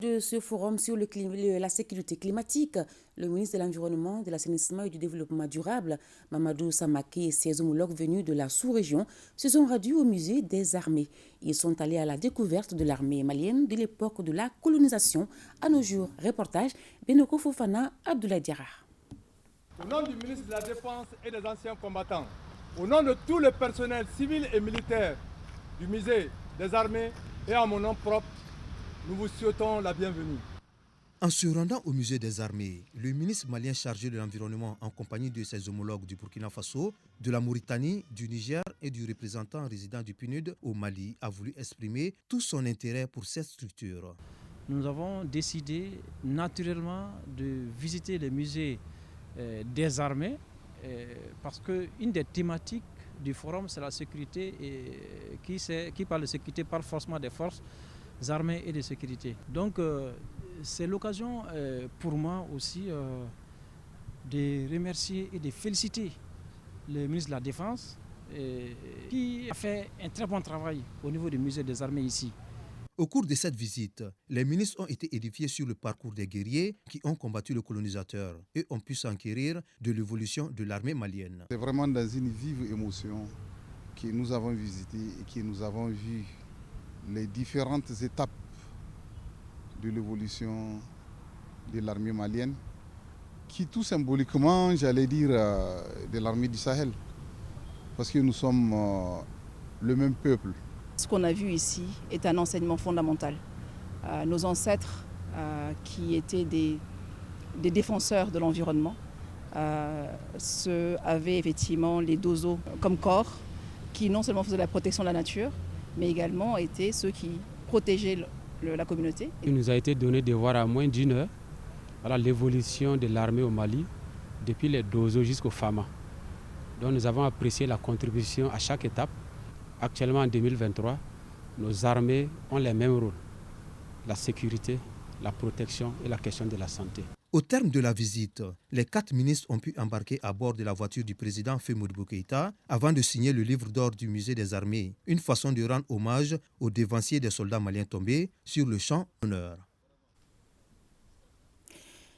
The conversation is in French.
De ce forum sur la sécurité climatique, le ministre de l'Environnement, de l'Assainissement et du Développement durable, Mamadou Samake, et ses homologues venus de la sous-région se sont rendus au musée des armées. Ils sont allés à la découverte de l'armée malienne de l'époque de la colonisation à nos jours. Reportage Benoko Fofana, Abdoulaye Diarra. Au nom du ministre de la Défense et des anciens combattants, au nom de tout le personnel civil et militaire du musée des armées et à mon nom propre, nous vous souhaitons la bienvenue. En se rendant au musée des armées, le ministre malien chargé de l'environnement en compagnie de ses homologues du Burkina Faso, de la Mauritanie, du Niger et du représentant résident du PNUD au Mali a voulu exprimer tout son intérêt pour cette structure. Nous avons décidé naturellement de visiter le musée des armées parce qu'une des thématiques du forum, c'est la sécurité et qui parle de sécurité parle forcément des forces armées et de sécurité. Donc c'est l'occasion pour moi aussi de remercier et de féliciter le ministre de la Défense qui a fait un très bon travail au niveau du musée des armées ici. Au cours de cette visite, les ministres ont été édifiés sur le parcours des guerriers qui ont combattu le colonisateur et ont pu s'enquérir de l'évolution de l'armée malienne. C'est vraiment dans une vive émotion que nous avons visité et que nous avons vu les différentes étapes de l'évolution de l'armée malienne, qui tout symboliquement, j'allais dire, de l'armée du Sahel, parce que nous sommes le même peuple. Ce qu'on a vu ici est un enseignement fondamental. Nos ancêtres, qui étaient des défenseurs de l'environnement, avaient effectivement les dozos comme corps, qui non seulement faisaient la protection de la nature, mais également étaient ceux qui protégeaient la communauté. Il nous a été donné de voir à moins d'une heure l'évolution de l'armée au Mali, depuis les dozos jusqu'au FAMA. Donc nous avons apprécié la contribution à chaque étape. Actuellement en 2023, nos armées ont les mêmes rôles, la sécurité, la protection et la question de la santé. Au terme de la visite, les 4 ministres ont pu embarquer à bord de la voiture du président Faye-Modibo Keïta avant de signer le livre d'or du musée des armées, une façon de rendre hommage aux dévanciers des soldats maliens tombés sur le champ d'honneur.